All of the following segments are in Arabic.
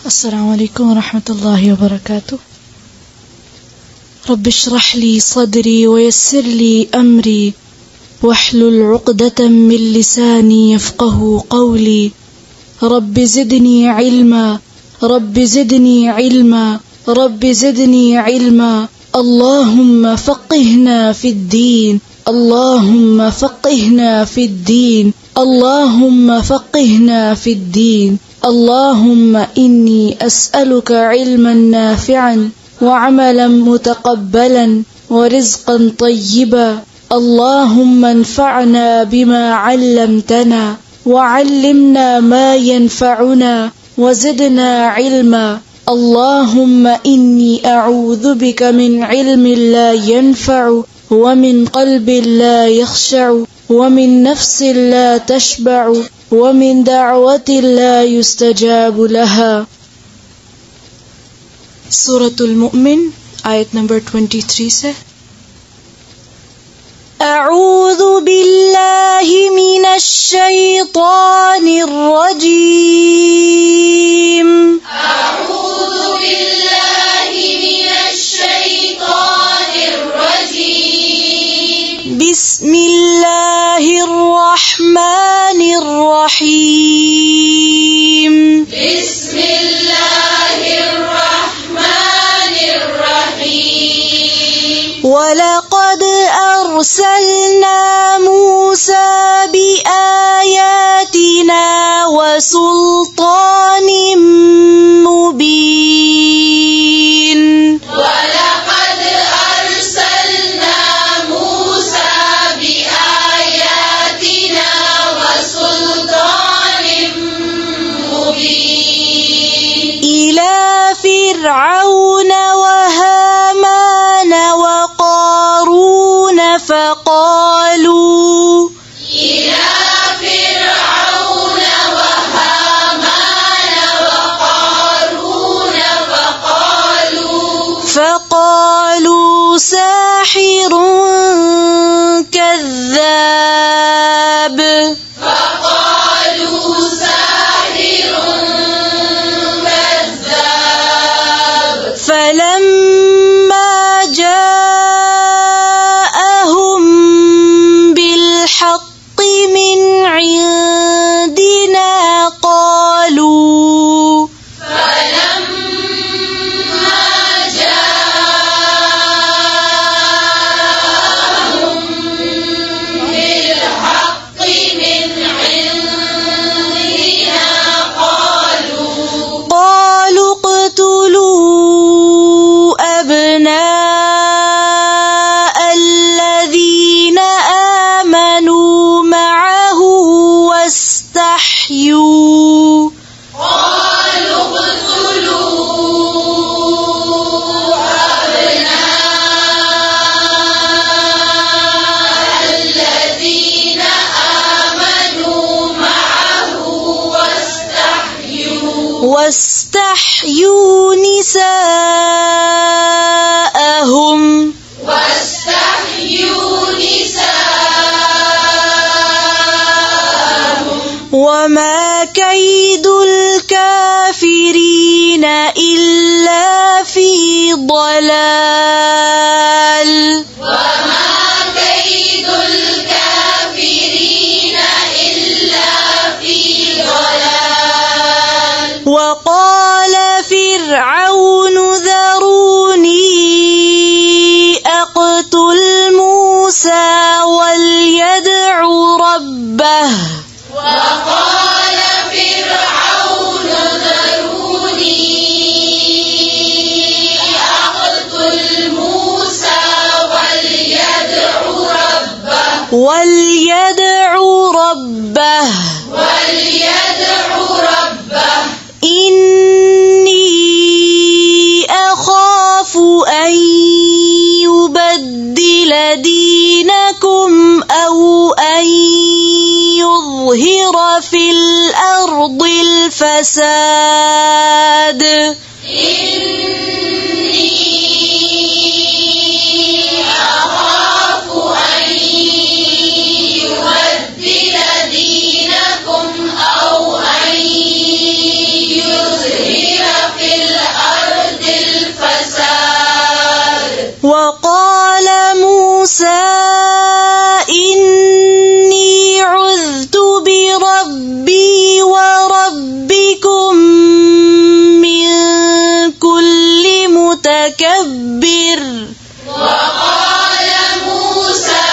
السلام عليكم ورحمة الله وبركاته. رب اشرح لي صدري ويسر لي أمري واحلل عقدة من لساني يفقه قولي. رب زدني علما، رب زدني علما، رب زدني علما. اللهم فقهنا في الدين، اللهم فقهنا في الدين، اللهم فقهنا في الدين. اللهم إني أسألك علما نافعا وعملا متقبلا ورزقا طيبا. اللهم انفعنا بما علمتنا وعلمنا ما ينفعنا وزدنا علما. اللهم إني أعوذ بك من علم لا ينفع ومن قلب لا يخشع ومن نفس لا تشبع ومن دعوة لا يستجاب لها. سورة المؤمن آيت نمبر 23 سے أعوذ بالله من الشيطان الرجيم. أعوذ بالله من الشيطان الرجيم. بسم الله الرحمن الرحيم. بسم الله الرحمن الرحيم. ولقد أرسلنا موسى بآياتنا وسلطان مبين. ولقد أرسلنا موسى بآياتنا وسلطان مبين إلى فرعون وهامان وقارون فقالوا إلى فرعون وهامان وقارون فقالوا ساحر كذاب. فقالوا ساحر كذاب. فلما جاءهم بالحق من عندنا قالوا فلما جاءهم بالحق من عندنا قالوا اقتلوا أبناء الذين آمنوا معه واستحيوا الذين آمنوا معه واستحيوا نساءهم وما كيد الكافرين إلا في ضلال. وما كيد الكافرين إلا في ضلال. وقال فرعون ذروني أقتل موسى وليدع ربه. وقال فرعون ذروني أقتل موسى وليدع ربه. إني أخاف أن يبدل دينكم أو أن يظهر في الأرض الفساد. إني أخاف أن يبدل دينكم أو أن يظهر متكبر وقال موسى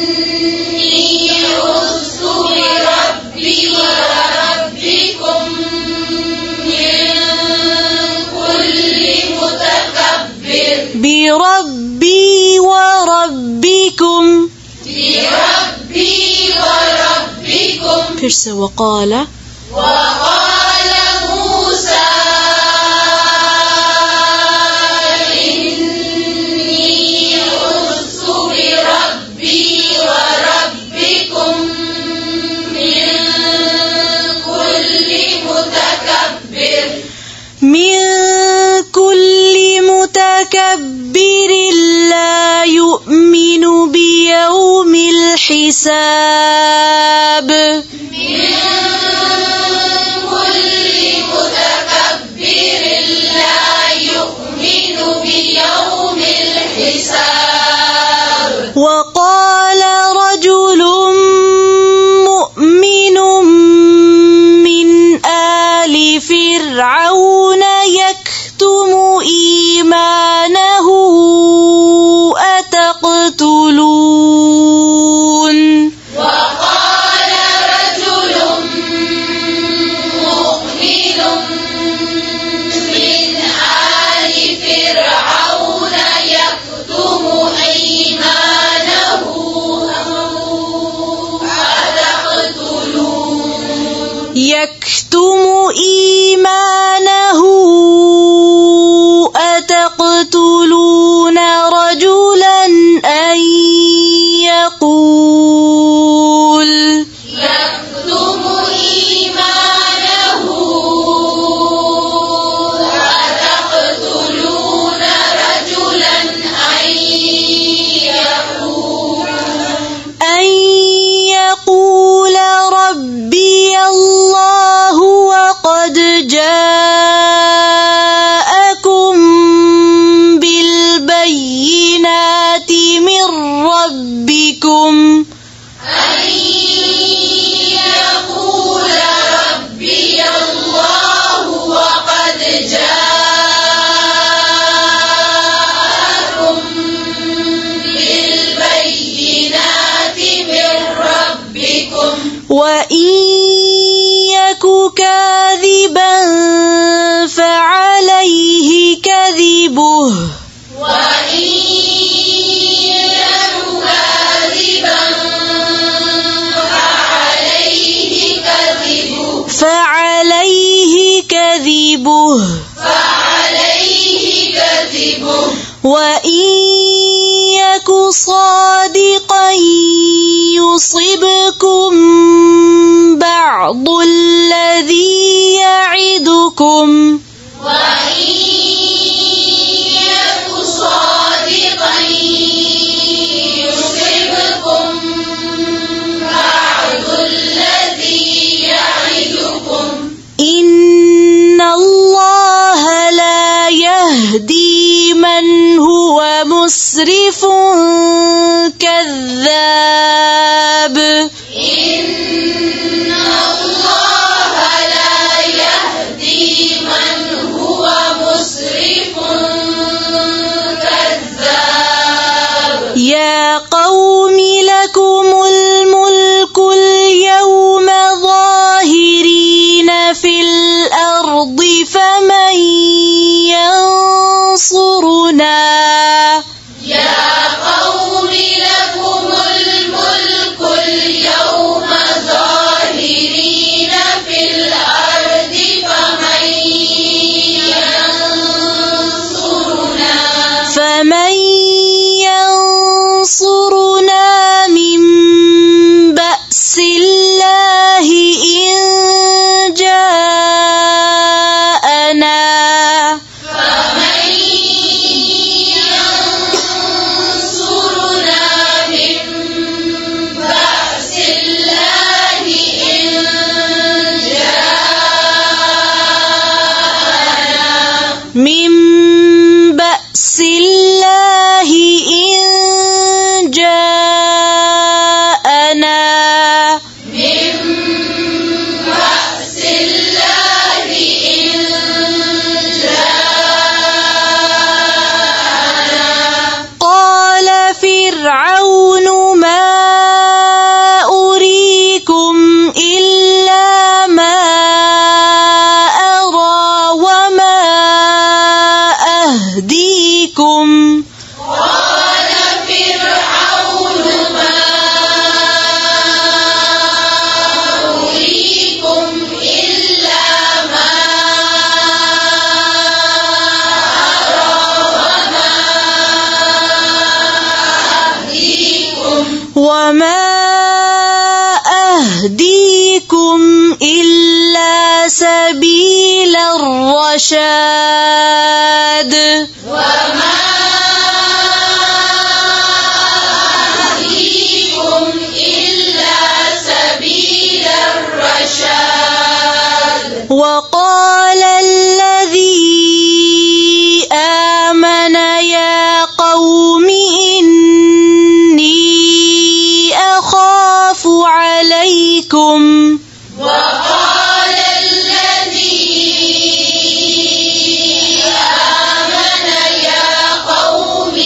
إني عذت بربي وربكم من كل متكبر بربي وربكم بربي وربكم फिर से وقال وقال موسى إني عذت بربي وربكم من كل متكبر من كل متكبر لا يؤمن بيوم الحساب من كل متكبر لا يؤمن بيوم الحساب وقال رجل مؤمن من آل فرعون يكتم إيمانه أتقتلون وقال رجل مؤمن من آل فرعون يكتم إيمانه أتقتلون أتقتلون رجلا أن يقول يكتم إيمانه أتقتلون رجلا أن يقول ربي الله وقد جاءكم بالبينات من ربكم أن يقول ربي الله وقد جاءكم بالبينات من ربكم وإن يك كاذبا فعليه كذبه وإن يك كاذبا فعليه كذبه وإن يك صادقا يصبكم بعض الذي يعدكم وإن يك صادقا يصبكم بعض الذي يعدكم إن الله لا يهدي من هو مسرف كذاب إن الله لا يهدي من يهديكم إلا سبيل الرشاد وما أهديكم إلا سبيل الرشاد. وقال الذي آمن يا قوم إني أخاف عليكم وقال الذي آمن يا قوم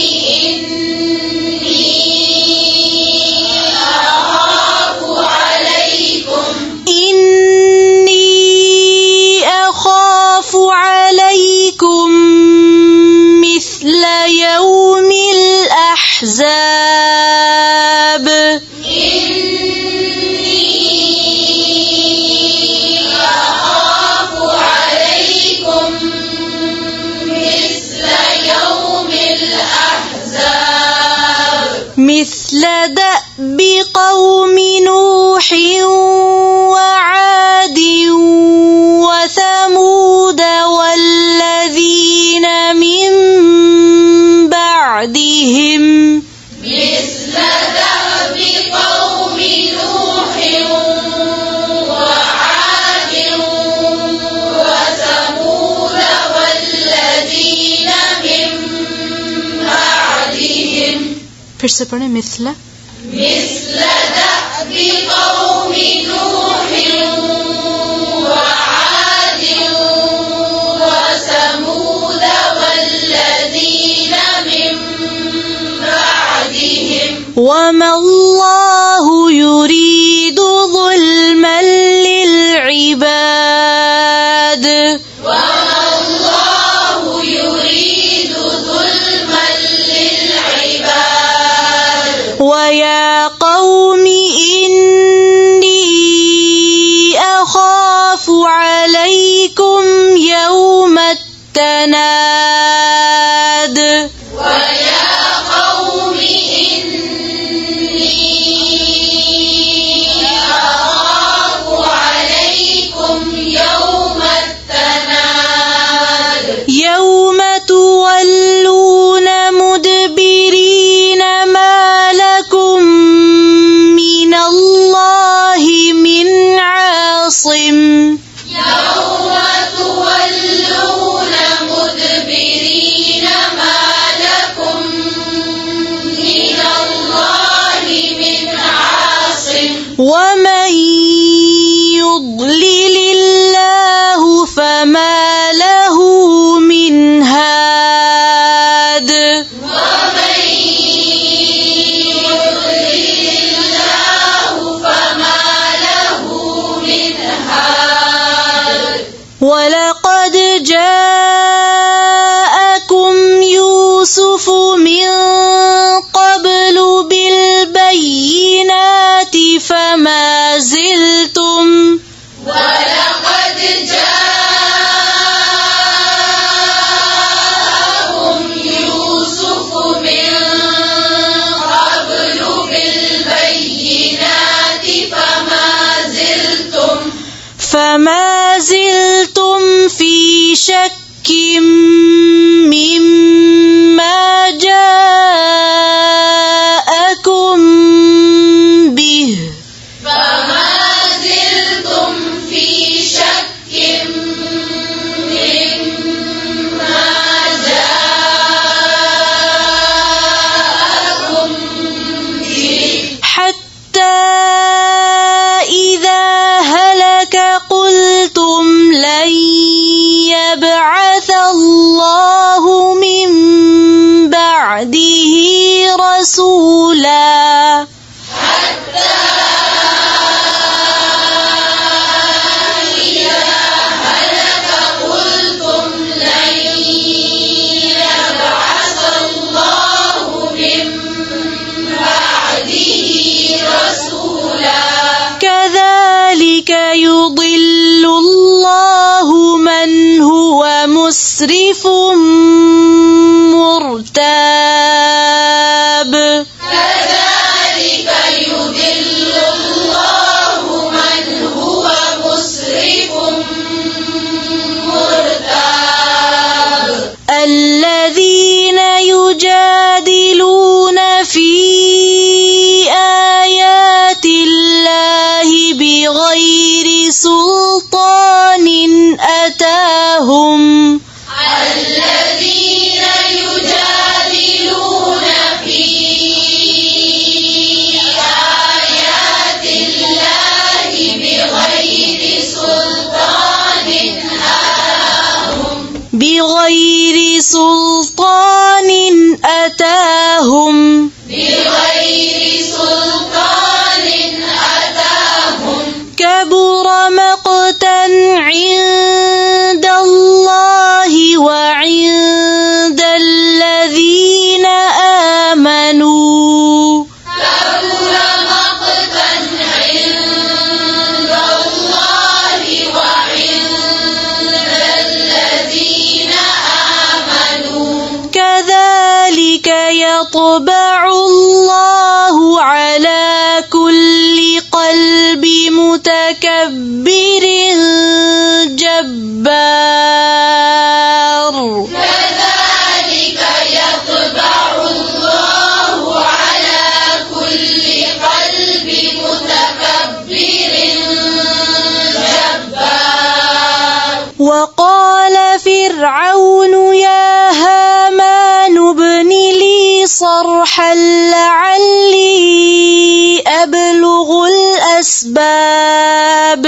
إني أخاف عليكم مثل يوم الأحزاب مثل دأب قوم نوح وعاد وثمود والذين من بعدهم مثل دأب قوم نوح وعاد وثمود والذين من بعدهم. फिर से पढ़े मिसला مثل دأب قوم نوح وعاد وثمود والذين من بعدهم. وما الله يريد ظلما للعباد وما الله يريد ظلما للعباد. ويا قوم إني أخاف عليكم يوم التناد ويا قوم إني أخاف عليكم يوم التناد يوم تولون مدبرين ما لكم من الله من عاصم يوم تولون مدبرين ما لكم من الله من عاصم. ومن يضلل الله فما له من هاد ومن يضلل الله فما له من هاد. ولقد جاءكم يوسف من قبل بالبينات فما زلتم ولقد جاءكم يوسف من قبل بالبينات فما زلتم في شك مما جاءكم به فما زلتم في شك مما جاءكم به حتى إذا هلك قلتم لن يبعث الله من بعده رسولا كذلك يضل الله من هو مسرف مرتاب كذلك يضل الله من يطبع الله على كل قلب متكبر جبار. كذلك يطبع الله على كل قلب متكبر جبار. وقال فرعون يا هامان ابن لي صرحا لعلي أبلغ الأسباب.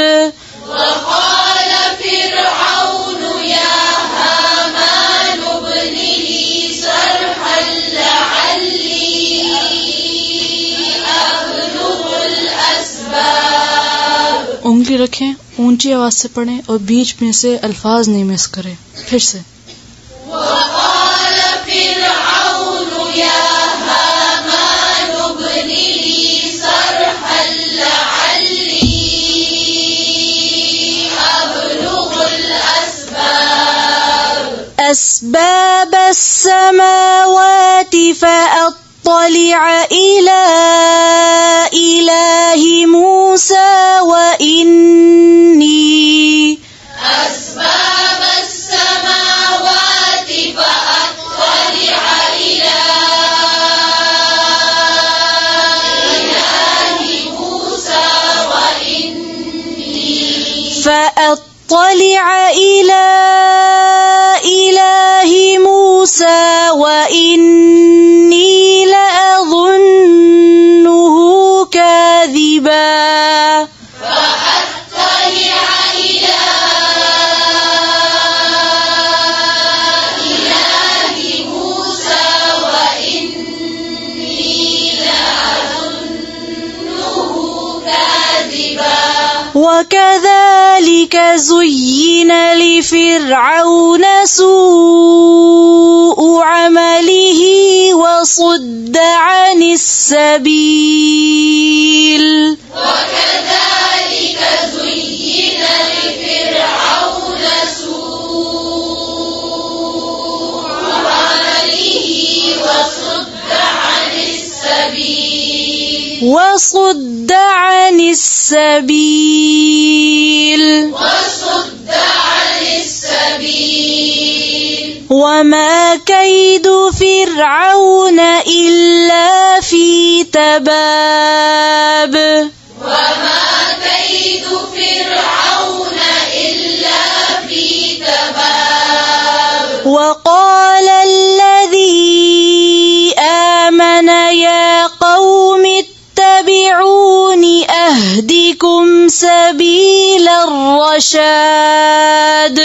وقال فرعون يا هامان ابن لي صرحا لعلي أبلغ الأسباب. उंगली रखें, ऊंची आवाज से पढ़ें और बीच में से अल्फाज नहीं मिस करें. फिर से. وقال فرعون يا هامان ابن لي صرحا لعلي أبلغ الأسباب. أسباب السماوات فأطلع إلى إله موسى وإني أسباب السماوات فأطلع إلى إله موسى وإني فأطلع إلى إله موسى وإني لأظنه كاذبا. فأطلع إلى إله موسى وإني لأظنه كاذبا. وكذلك زين لفرعون سوء عمله وصد عن السبيل. وكذلك زين لفرعون سوء عمله وصد عن السبيل. وصد عن السبيل. وصد عن السبيل. وما كيد فرعون إلا في تباب. وما كيد فرعون إلا في تباب. وقال الذي آمن يا قوم اتبعون أهدكم سبيل الرشاد.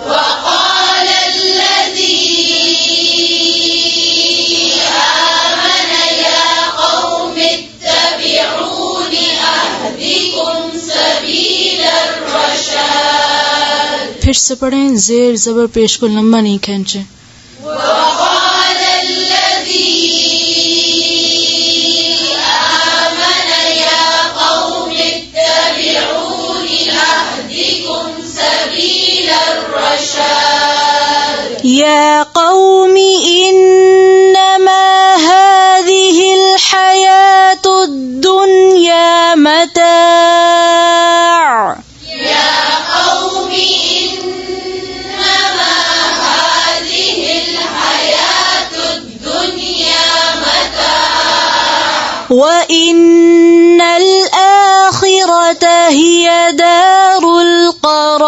وقال الذي آمن يا قوم اتبعون أهدكم سبيل الرشاد. फिर से पढ़ें, जेर जबर पेश को लंबा नहीं खींचें. وقال الذي آمن يا قوم اتبعون أهدكم سبيل الرشاد. يا قوم إنما هذه الحياة الدنيا متاع. يا قوم إنما هذه الحياة الدنيا متاع. وإن الآخرة هي دار القرار.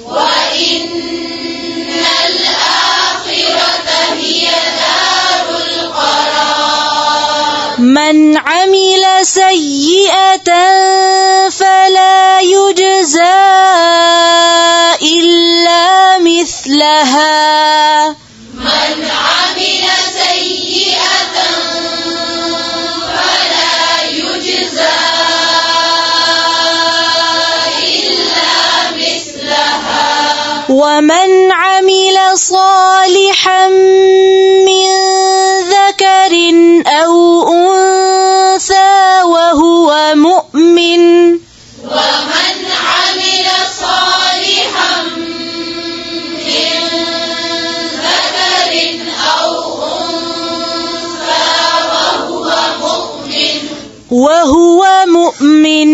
وإن الآخرة هي دار القرار. من عمل سيئة فلا يجزى إلا مثلها. من عمل سيئة فلا يجزى إلا مثلها. ومن عمل صالحا من ذكر أو أنثى وهو مؤمن. ومن عمل صالحا من ذكر أو مؤمن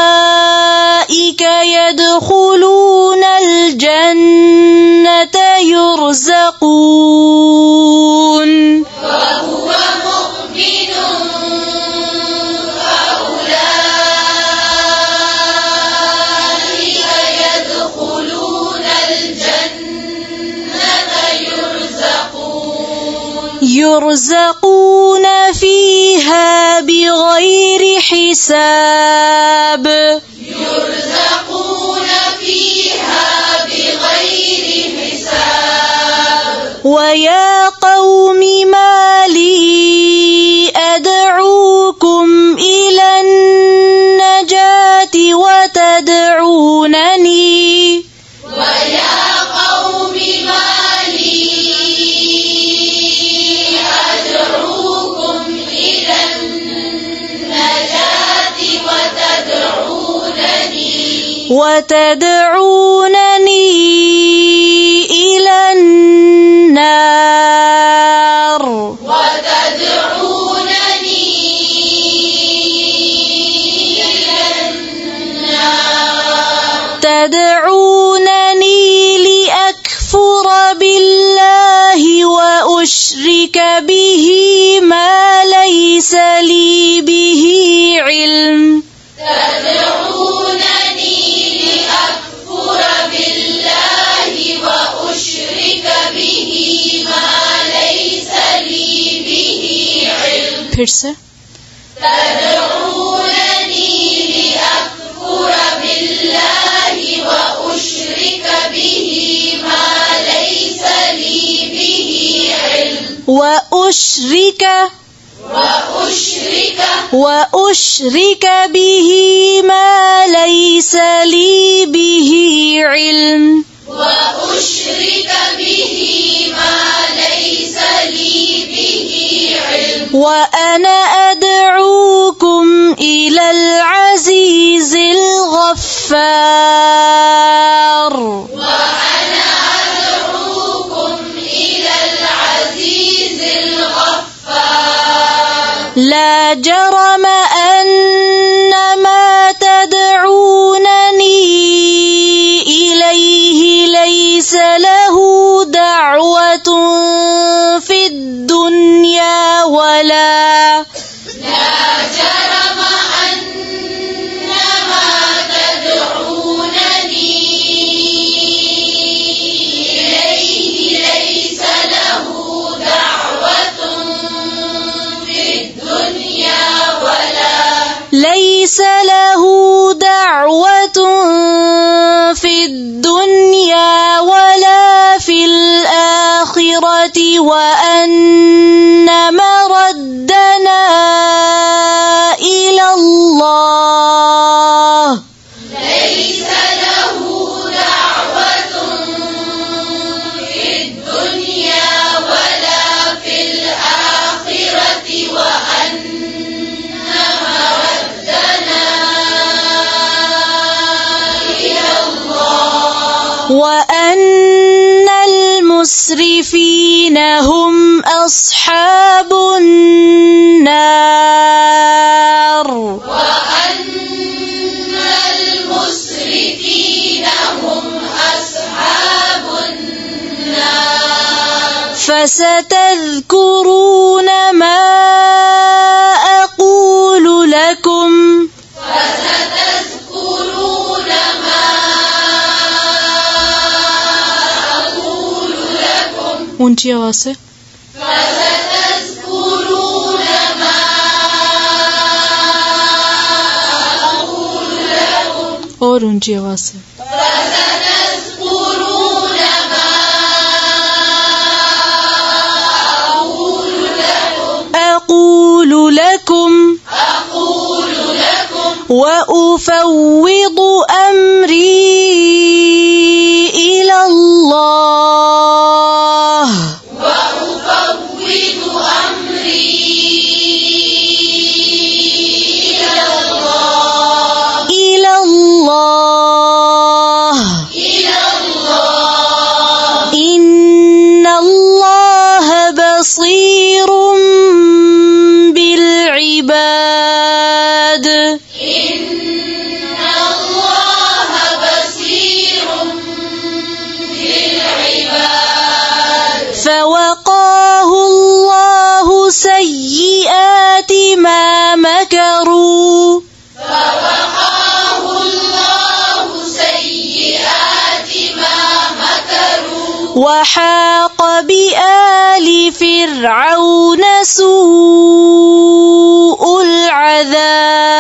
فأولئك يدخلون الجنة يرزقون وهو مؤمن فأولئك يدخلون الجنة يرزقون فيها بغير حساب ويا قوم ما لي أدعوكم إلى النجاة وتدعونني إلى النار تدعونني لأكفر بالله وأشرك به ما ليس لي به علم फिर से تدعونني لأكفر بالله وأشرك به ما ليس لي به علم وأشرك به ما ليس لي به علم وأنا أدعوكم إلى العزيز الغفار لا جرم أن ما تدعونني إليه ليس له دعوة في الدنيا ولا ليس له دعوة في الدنيا ولا في الآخرة وأن مردنا إلى الله ليس له دعوة في الدنيا ولا في الآخرة وأن المسرفين هم أصحاب النار فستذكرون ما أقول لكم ऊंची आवाज से और ऊंची आवाज से أقول لكم وأفوض أمري إلى الله إلى الله إن الله الله سيئات ما مكروا وحاق بآل فرعون سوء العذاب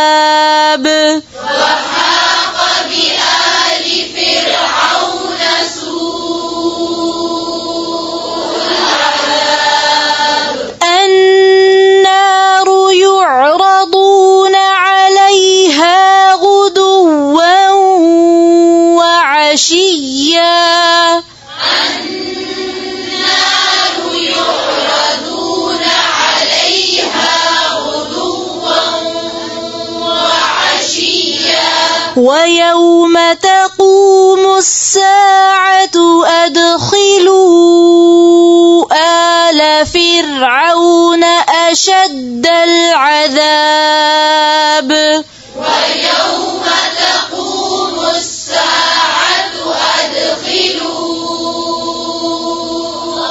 النار يعرضون عليها غدوا وعشيا ويوم تقوم الساعة أدخلوا آل فرعون أشد العذاب ويوم تقوم الساعة أدخلوا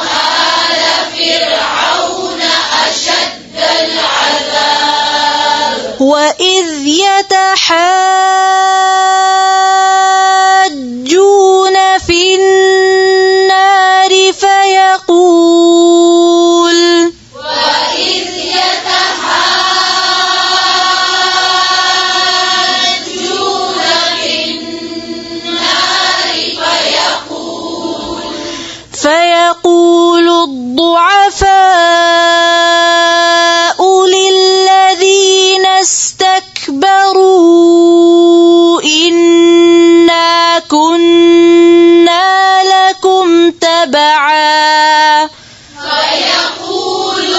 آل فرعون أشد العذاب وإذ يتحاجون في النار فيقول الضعفاء للذين استكبروا إنا كنا لكم تبعا فيقول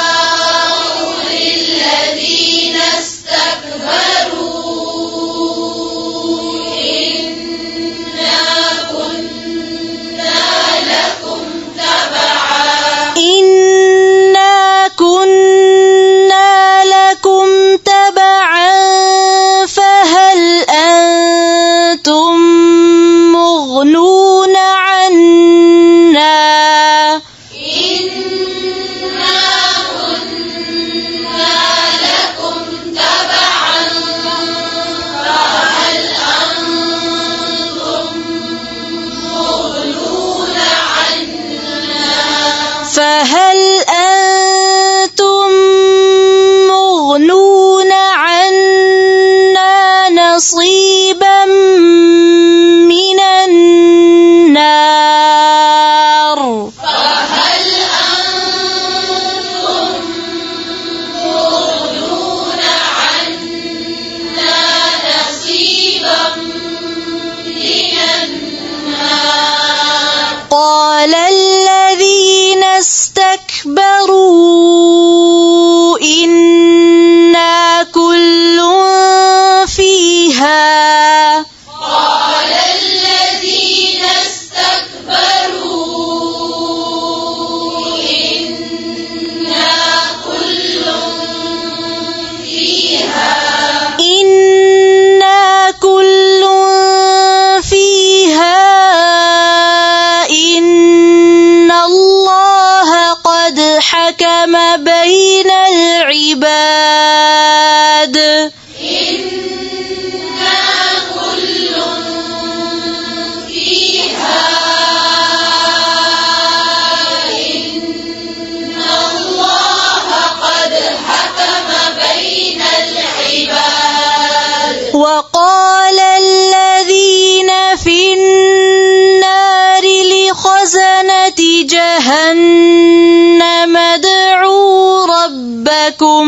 الضعفاء للذين استكبروا إنا كنا لكم تبعا فهل أنتم مغنون عنا إنا كنا لكم تبعا فهل أنتم مغنون عنا فهل أنتم مغنون عنا نصيبا من النار فهل أنتم مغنون عنا نصيبا من النار قال الذين استكبروا إنا كل فيها قال الذين استكبروا إنا كل فيها إنا كل فيها إن الله قد حكم بين العباد إنا كل فيها إن الله قد حكم بين العباد وقال الذين في النار لخزنة جهنم ادعوا ربكم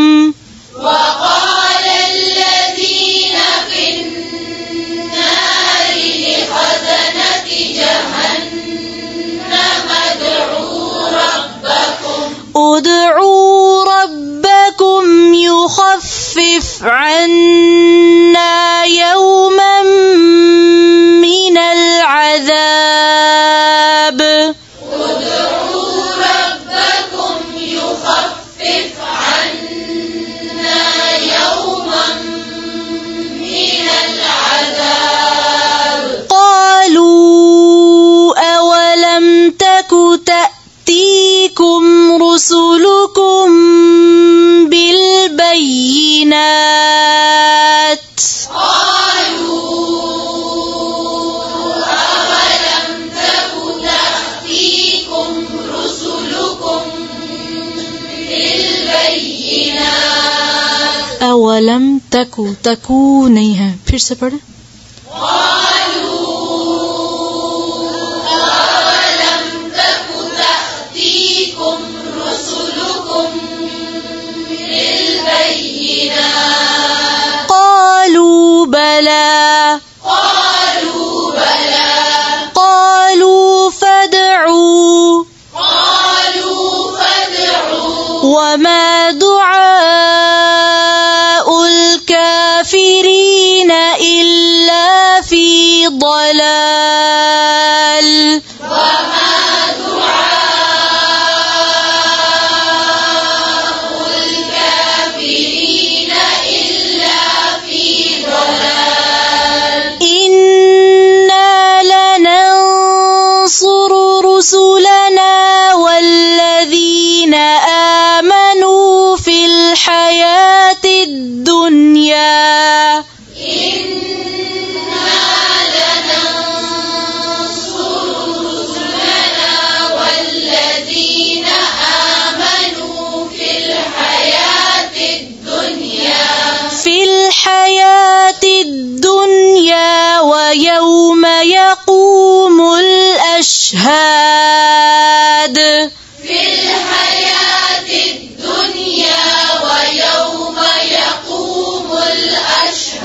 وقال الذين في النار لخزنة جهنم ادعوا ربكم يخفف عنا يوما من العذاب ادعوا ربكم يخفف عنا يوما من العذاب قالوا अवलम तकु, तकु नहीं है, फिर से पढ़े। قالوا بلى قالوا فادعوا وما دعاء الكافرين إلا في ضلال رسلنا والذين آمنوا في الحياة الدنيا إنا لننصر رسلنا والذين آمنوا في الحياة الدنيا ويوم يقوم الأشهاد في الحياة الدنيا ويوم يقوم الأشهاد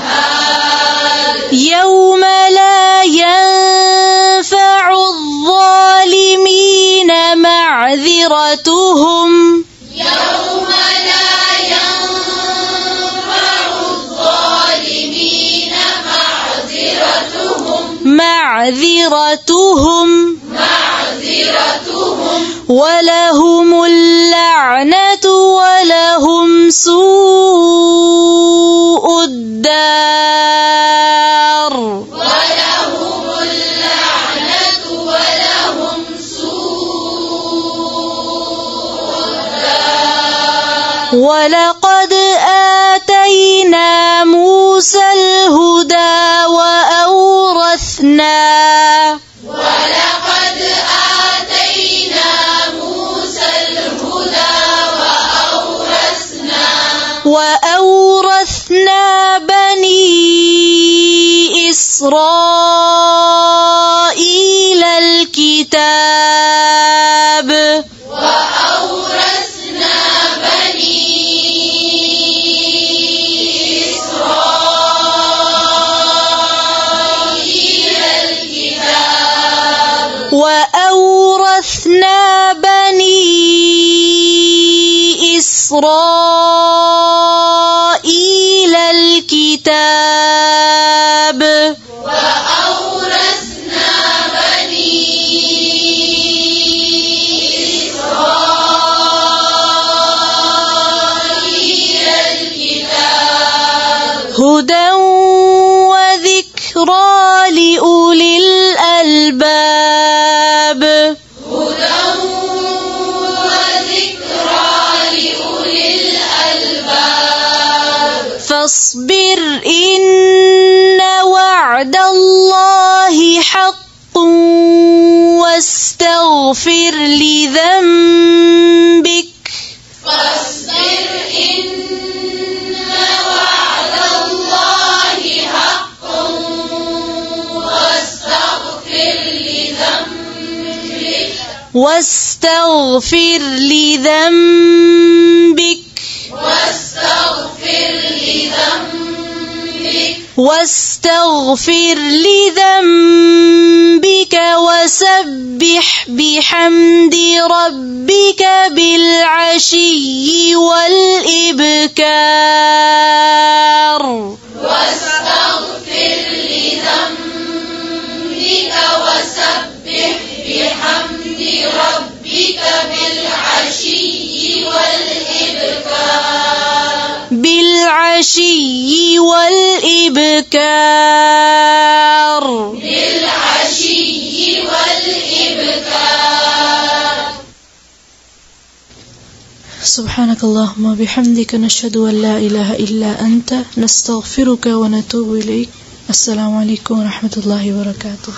يوم لا ينفع الظالمين معذرتهم ولهم اللعنة ولهم سوء الدار ولقد آتينا موسى الهدى وأورثنا بني إسرائيل الكتاب وأورثنا بني إسرائيل الكتاب هدى وذكرى لأولي الألباب فاصبر إن وعد الله حق واستغفر لذنبك واستغفر لذنبك وسبح بحمد ربك بالعشي والإبكار بالعشي والإبكار سبحانك اللهم وبحمدك نشهد أن لا إله إلا أنت نستغفرك ونتوب إليك. السلام عليكم ورحمة الله وبركاته.